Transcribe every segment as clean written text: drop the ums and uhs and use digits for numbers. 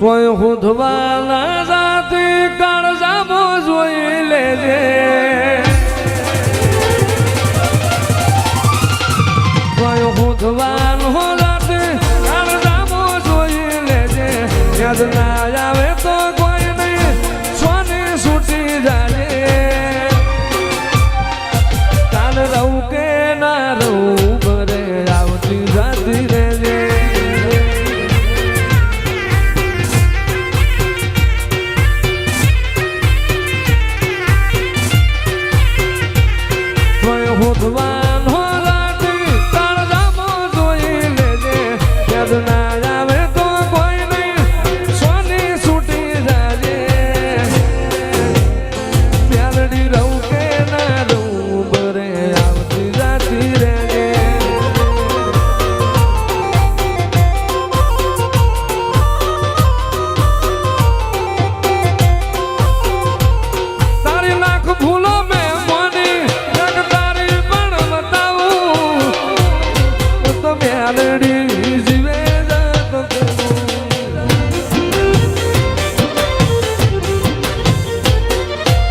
કોઈ હુધવાના જાતી કાળજામો જોઈ લેજે કોઈ હુધવાનો જાતી કાળજામો જોઈ લેજે યાદ ના આવે તો કોઈ નહીં સોની છૂટી જાજે કાલ રહું કે ના રહું ઘરે આવતી જાતી રહેજે ભગવાન હો રાતી કાળજામો જોઈ લેજે યાદ ના આવે તો કોઈ નહીં સોની છૂટી જાજે પ્યારડી રહું કે ના રહું ઘરે આવતી જાતી રહેજે તારી લાખ ભૂલો મેં મોની મેલડી જીવે જાતો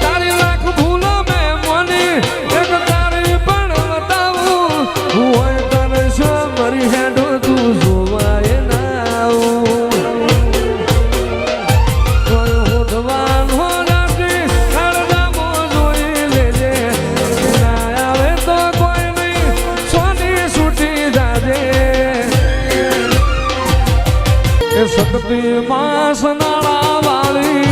તારી લાખ ભૂલો મેં મોની એક તારી પણ બતાવું હોય તને શો મરી હેડો તું જોવાય ના આવું કોઈ હોદવાન હો રાતી કાળજામો જોઈ લેજે ના આવે તો કોઈ નહીં સોની છૂટી જાજે એ સતતી માસ નાળા વાળી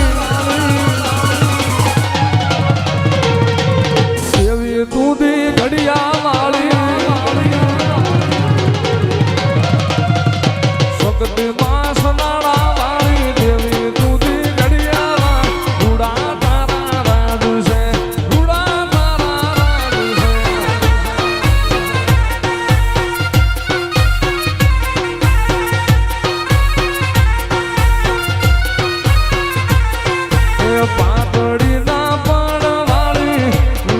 એવી તુદી ઘડિયા વાળી સતતી માસ નાળા વાળી દેવી તુદી ઘડિયા રૂડા તારા રાજ છે રૂડા તારા રાજ છે પાતળી ના પણ વાળી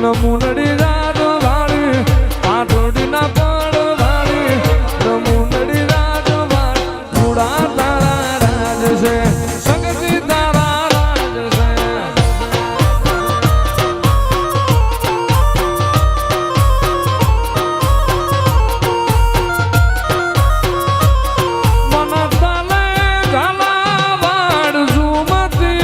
નમૂનડી રાત વાળી પાતળી ના પણ વાળી નમૂનડી રાત વાળી થોડા તારા રાજ છે શક્તિ તારા રાજ છે મન તને ઘણા વાડ ઝુમતી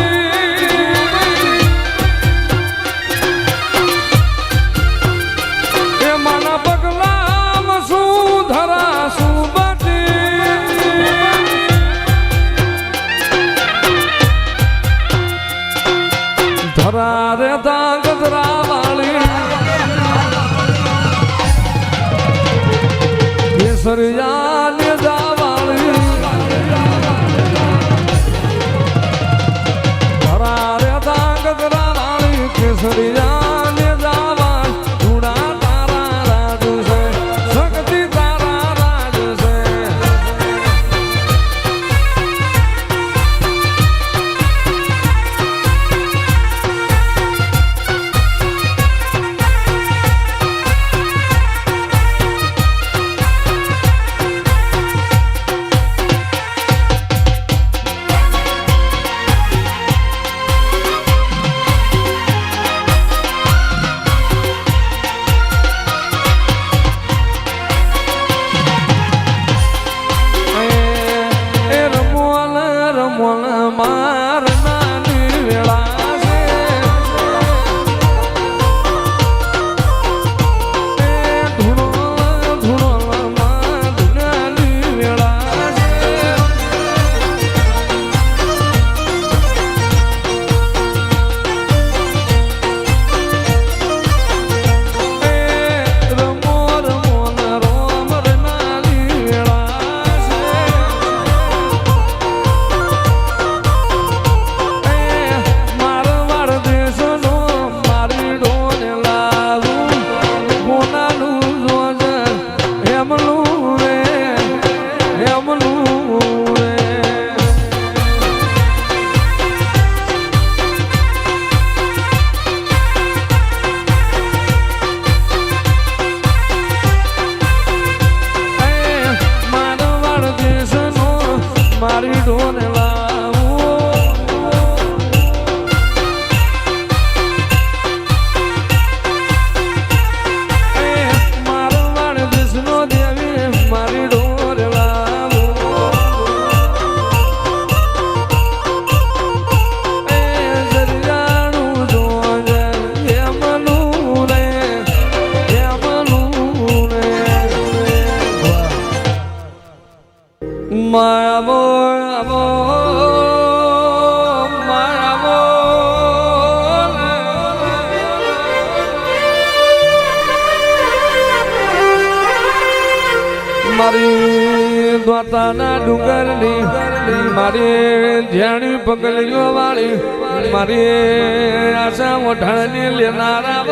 એ માના પગલામાં શું ધરા શું બટી ધરા રે ગજરા વાળી કેસરિયા ને વાળી ધરા રે ગજરા વાળી કેસરિયા ને માર નાની વેળા છે ધૂણો ધૂણો માં નાની વેળા છે રમો રમો ના રોમ રે નાની વેળા છે મારવાડ દેશનો મારી ડોને લાવું કોનાનું જોજ એમનું રે એમનું રે મારવાડ દેશનો મારી ડોને લાવું આવો માયાવો મારી દ્વાતાના ડુંગરની મારી ધ્યાણી પગલીઓ વાળી મારી આશા મોઢાની લેનારા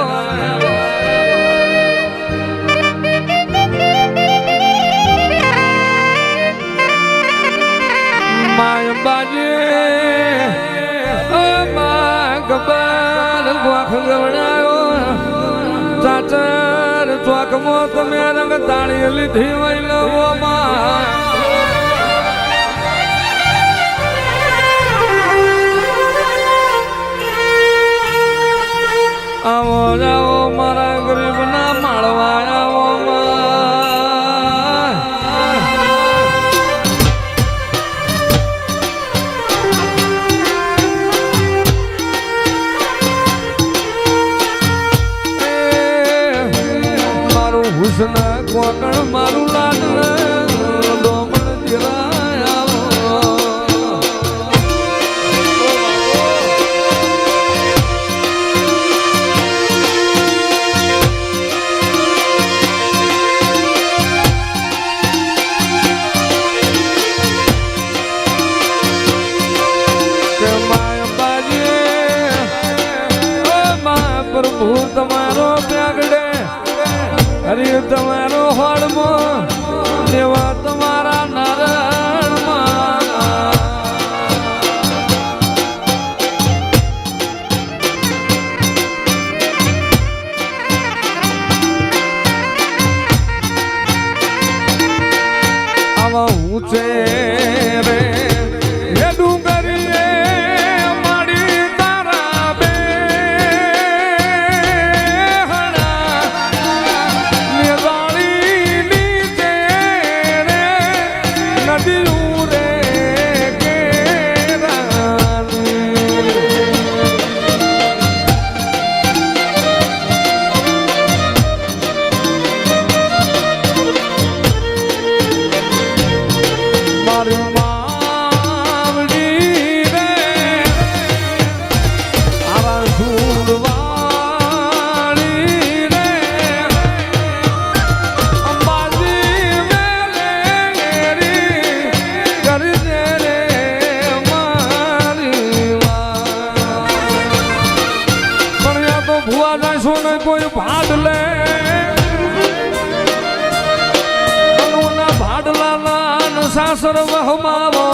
માય બાજે ગબાર ગોખ ગવડાયો ચાચર ચોકમો તમે રંગ તાળી લીધી વૈલો આવો જાઓ મારા ગરીબ ના માળવા આવો મારું હુસન કોકણ મારું લાડ ડોમણ જીરાય પ્રભુ તમારો પ્યાગડે હરિ તમારો હોળમાં દેવા તમારા નારણમાં આવા ઊંચે રે હે ડુંગરીએ કોઈ ભાડ લે ભાડલા સાસર વહમાવો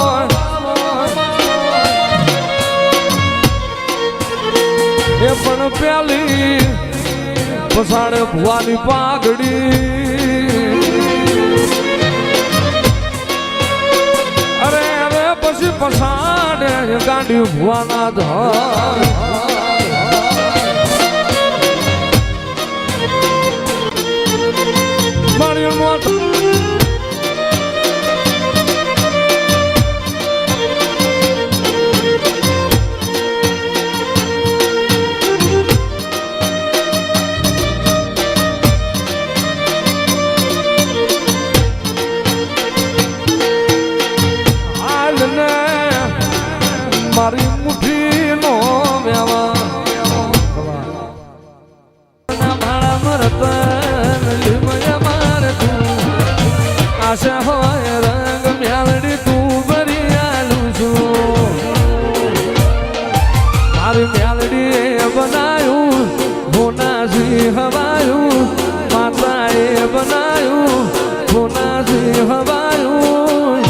એ પણ પ્યાલી પસાડે ભુવાની પાઘડી અરે અરે પછી પસાડે ગાંડી ભુવાના ધર મારી મોત હાલને મારી મુઠ્ઠીનો વ્યવહાર મારા મરતન લીમય આશા હોય રંગ મ્યાલડી તું ભરી આલું છું મારી મ્યાલડીએ બનાયું ભોનાજી હવાયું માતાએ બનાયું ભોનાજી હવાયું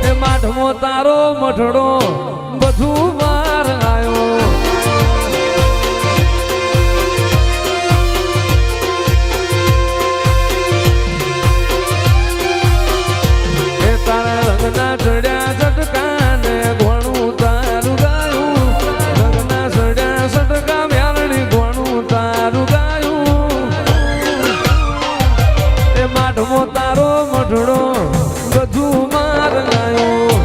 એ માઠમો તારો મઠડો બધું વાર આવ્યો ચડ્યા ચટકાને ઘોણું તારું ગાયું રંગના ચડ્યા સટકા મ્યાલડી ઘોણું તારું ગાયું એ માઠમો તારો મઠડો બધું માર ગાયું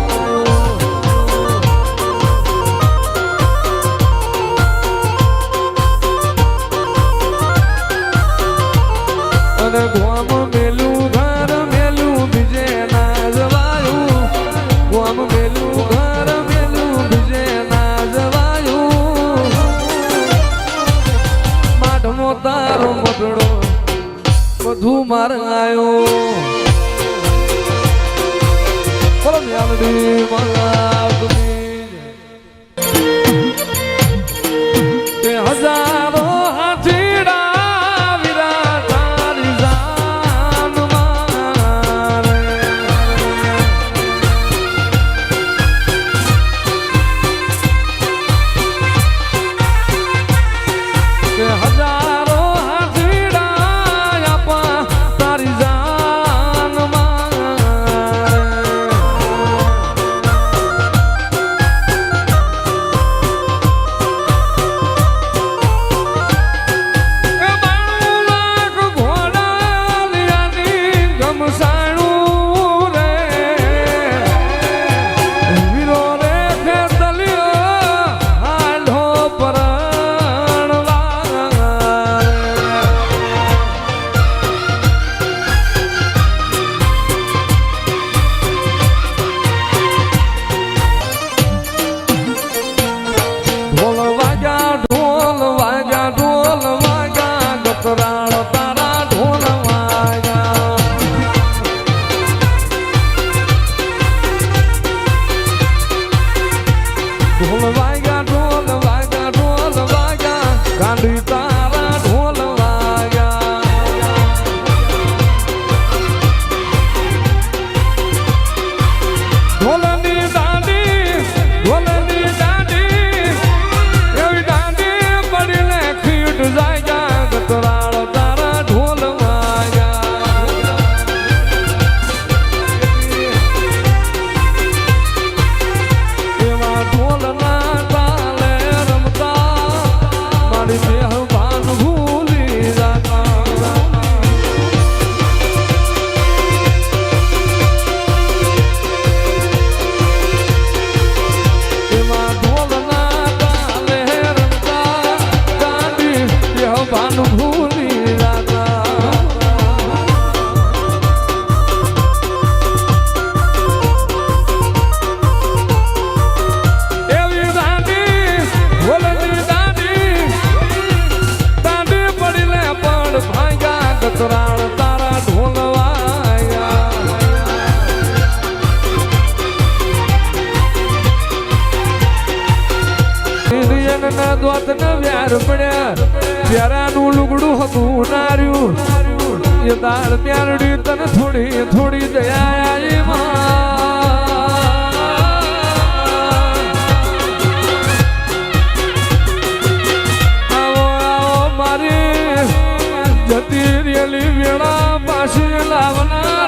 અને ગોમ મેલું ઘર મેલું બીજે ના જવાયું દરબાર આવ્યો પરમ્યાલડી તે હજારો હાથીડા વિરા તારી જાન મારે તે હજારો હાથીડા આપા તારી જાન દોત ન વ્યાર પડ્યા પ્યારાનું લુગડું હતું નાર્યું એ દાળ પ્યારડી તને થોડી થોડી દયા આવી આવો આવો મારી જતી રેલી વેળા પાછી લાવનારા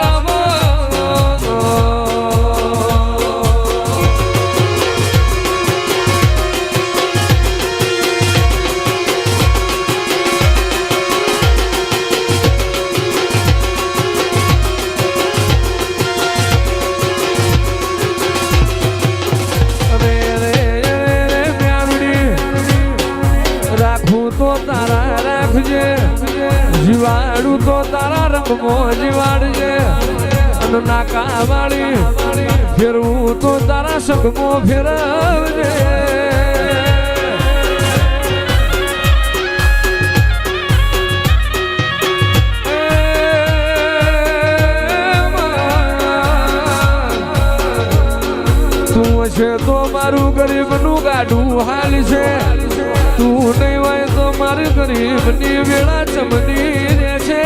જીવાડું તો તારા રંગમાં જીવાડજે અને નાકા વાળી ફેરવું તો તારા સંગમાં ફેરવજે તું છે તો મારું ગરીબનું ગાડું હાલ છે તું નહીં હોય તો મારી ગરીબની વેળા ચમની રહે છે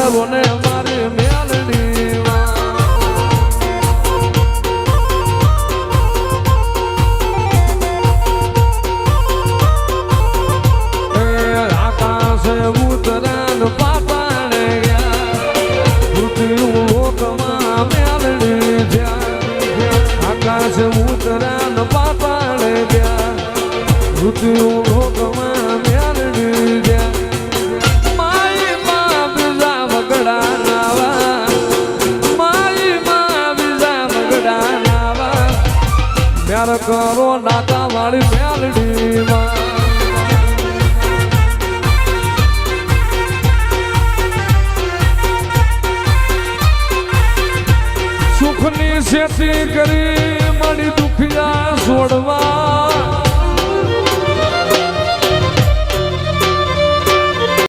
બોને મારી મેલડી આકાશે ઉતરાન પાતાણે ગયા પૃથ્વી લોકમાં મેલડી છૂટી ઊંઘોમાં મેલડી ગયા માઈ માં બીજા વગડા નાવા માઈ માં બીજા વગડા નાવા પ્યાર કરો નાકા વાળી મેલડી માં સુખની સેતી કરી મારી દુખિયા છોડવા